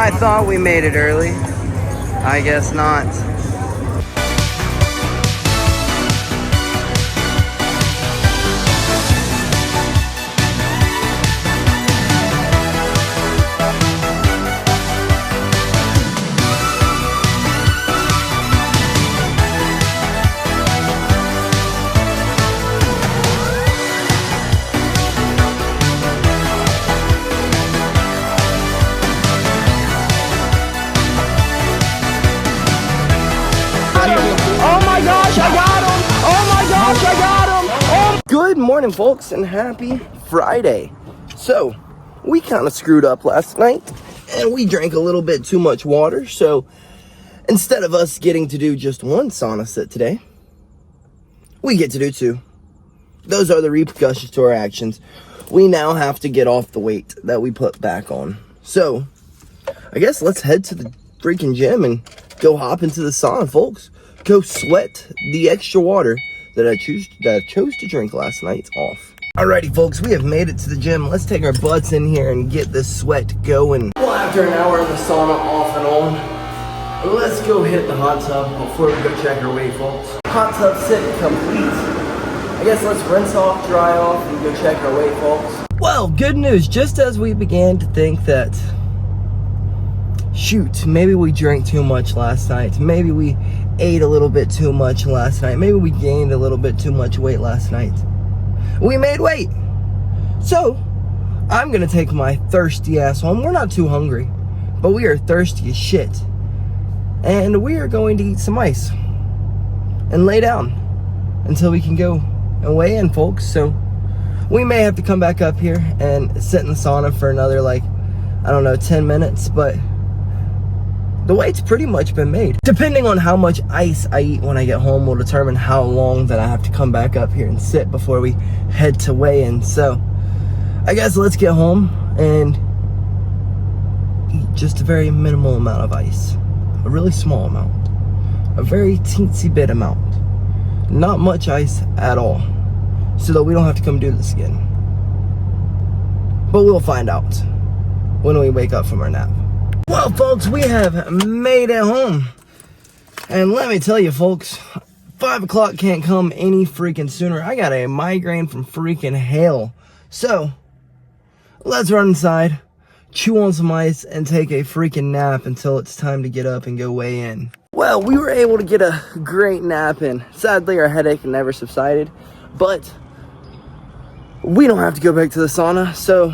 I thought we made it early. I guess not. Good morning, folks, and happy Friday. So, we kind of screwed up last night, and we drank a little bit too much water. So, instead of us getting to do just one sauna sit today, we get to do two. Those are the repercussions to our actions. We now have to get off the weight that we put back on. So, I guess let's head to the freaking gym and go hop into the sauna, folks. Go sweat the extra water that I chose to drink last night off. Alrighty, folks, we have made it to the gym. Let's take our butts in here and get this sweat going. Well, after an hour in the sauna off and on, let's go hit the hot tub before we go check our weight, folks. Hot tub sit complete. I guess let's rinse off, dry off, and go check our weight, folks. Well, good news. Just as we began to think that, shoot, maybe we drank too much last night. Maybe we ate a little bit too much last night. Maybe we gained a little bit too much weight last night. We made weight. So, I'm gonna take my thirsty ass home. We're not too hungry, but we are thirsty as shit. And we are going to eat some ice and lay down until we can go and weigh in, folks. So, we may have to come back up here and sit in the sauna for another, like, I don't know, 10 minutes, but the weight's pretty much been made. Depending on how much ice I eat when I get home will determine how long that I have to come back up here and sit before we head to weigh-in. So, I guess let's get home and eat just a very minimal amount of ice. A really small amount. A very teensy bit amount. Not much ice at all. So that we don't have to come do this again. But we'll find out when we wake up from our nap. Well, folks, we have made it home. And let me tell you, folks, 5 o'clock can't come any freaking sooner. I got a migraine from freaking hell. So, let's run inside, chew on some ice, and take a freaking nap until it's time to get up and go weigh in. Well, we were able to get a great nap in. Sadly, our headache never subsided. But we don't have to go back to the sauna, so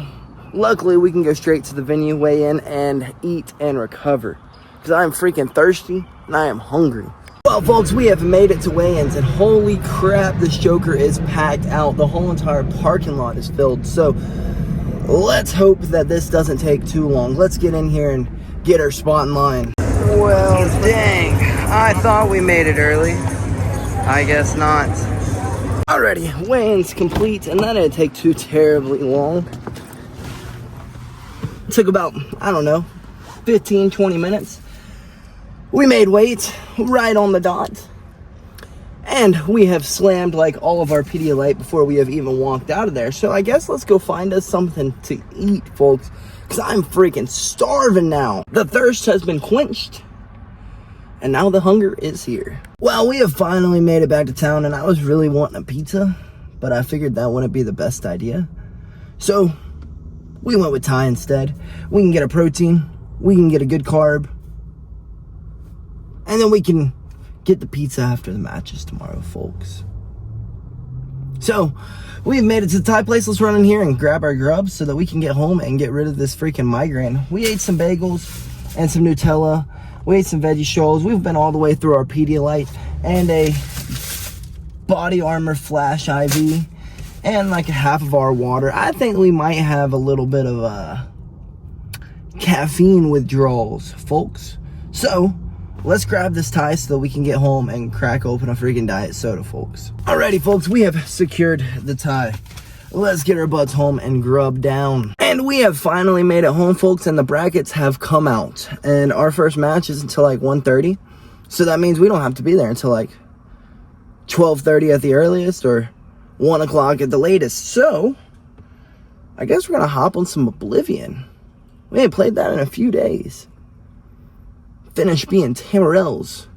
luckily, we can go straight to the venue, weigh in, and eat and recover. Because I'm freaking thirsty, and I am hungry. Well, folks, we have made it to weigh-ins, and holy crap, this joker is packed out. The whole entire parking lot is filled. So, let's hope that this doesn't take too long. Let's get in here and get our spot in line. Well, dang. I thought we made it early. I guess not. Alrighty, weigh-ins complete, and that didn't take too terribly long. Took about, I don't know, 15, 20 minutes. We made weight right on the dot. And we have slammed like all of our Pedialyte before we have even walked out of there. So I guess let's go find us something to eat, folks. Because I'm freaking starving now. The thirst has been quenched. And now the hunger is here. Well, we have finally made it back to town. And I was really wanting a pizza. But I figured that wouldn't be the best idea. So we went with Thai instead. We can get a protein, we can get a good carb, and then we can get the pizza after the matches tomorrow, folks. So, we've made it to the Thai place. Let's run in here and grab our grubs so that we can get home and get rid of this freaking migraine. We ate some bagels and some Nutella. We ate some veggie strolls. We've been all the way through our Pedialyte and a Body Armor Flash IV. And like half of our water. I think we might have a little bit of caffeine withdrawals, folks. So, let's grab this Thai so that we can get home and crack open a freaking diet soda, folks. Alrighty, folks, we have secured the Thai. Let's get our butts home and grub down. And we have finally made it home, folks, and the brackets have come out. And our first match is until like 1:30. So that means we don't have to be there until like 12:30 at the earliest, or 1 o'clock at the latest. So, I guess we're gonna hop on some Oblivion. We ain't played that in a few days. finish being Tamarell's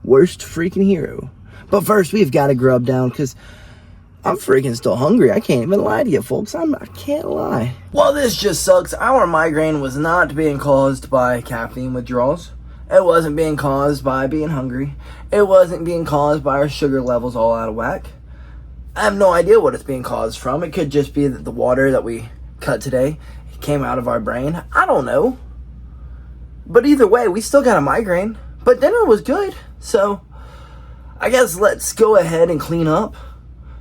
worst freaking hero. But first, we've got to grub down because I'm freaking still hungry. I can't even lie to you, folks. I can't lie. Well, this just sucks. Our migraine was not being caused by caffeine withdrawals. It wasn't being caused by being hungry. It wasn't being caused by our sugar levels all out of whack. I have no idea what it's being caused from. It could just be that the water that we cut today came out of our brain. I don't know. But either way, we still got a migraine. But dinner was good. So I guess let's go ahead and clean up.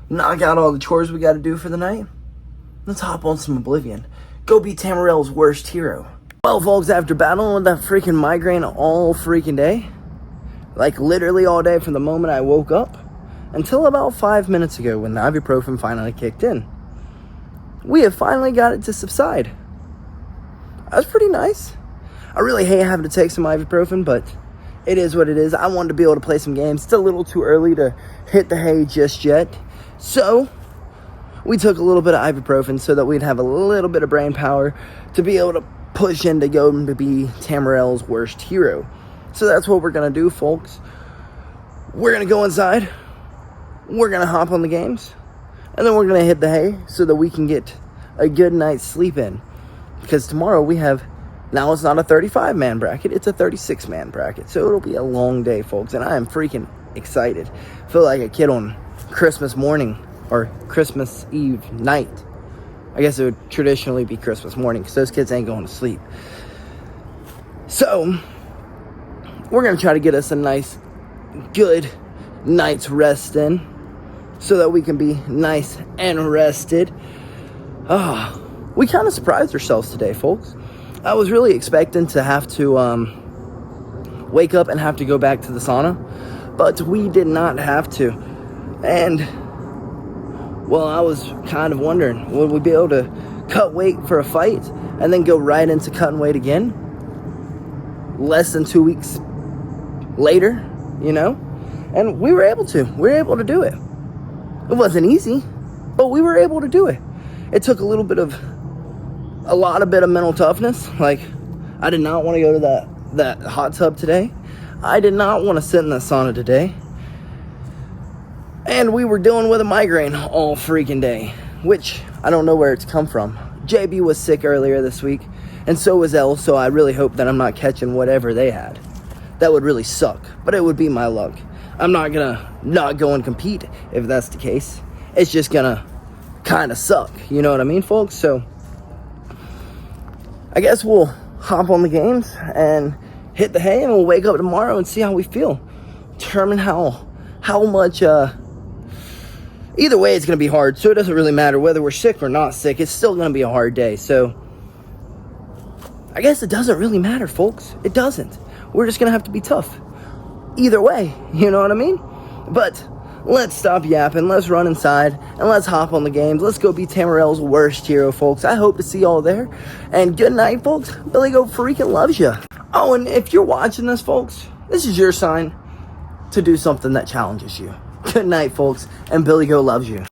Knock out all the chores we got to do for the night. Let's hop on some Oblivion. Go be Tamarell's worst hero. Well, folks, after battling with that freaking migraine all freaking day, like literally all day from the moment I woke up until about 5 minutes ago when the ibuprofen finally kicked in, we have finally got it to subside. That's pretty nice. I really hate having to take some ibuprofen, but it is what it is. I wanted to be able to play some games. It's a little too early to hit the hay just yet. So we took a little bit of ibuprofen so that we'd have a little bit of brain power to be able to push in to go to be Tamarell's worst hero. So that's what we're going to do, folks. We're going to go inside. We're going to hop on the games. And then we're going to hit the hay so that we can get a good night's sleep in. Because tomorrow we have, now it's not a 35-man bracket, it's a 36-man bracket. So it'll be a long day, folks. And I am freaking excited. I feel like a kid on Christmas morning or Christmas Eve night. I guess it would traditionally be Christmas morning because those kids ain't going to sleep. So we're going to try to get us a nice, good night's rest in so that we can be nice and rested. We kind of surprised ourselves today, folks. I was really expecting to have to wake up and have to go back to the sauna, but we did not have to. And well, I was kind of wondering, would we be able to cut weight for a fight and then go right into cutting weight again? Less than 2 weeks later, you know? And we were able to. We were able to do it. It wasn't easy, but we were able to do it. It took a lot of mental toughness. Like, I did not want to go to that hot tub today. I did not want to sit in the sauna today. And we were dealing with a migraine all freaking day, which I don't know where it's come from. JB was sick earlier this week, and so was Elle, so I really hope that I'm not catching whatever they had. That would really suck, but it would be my luck. I'm not gonna not go and compete if that's the case. It's just gonna kind of suck, you know what I mean, folks? So I guess we'll hop on the games and hit the hay, and we'll wake up tomorrow and see how we feel. Determine how much either way, it's going to be hard, so it doesn't really matter whether we're sick or not sick. It's still going to be a hard day, so I guess it doesn't really matter, folks. It doesn't. We're just going to have to be tough. Either way, you know what I mean? But let's stop yapping. Let's run inside, and let's hop on the games. Let's go be Tamarell's worst hero, folks. I hope to see y'all there, and good night, folks. BillyGoat freaking loves you. Oh, and if you're watching this, folks, this is your sign to do something that challenges you. Good night, folks, and BillyGoat loves you.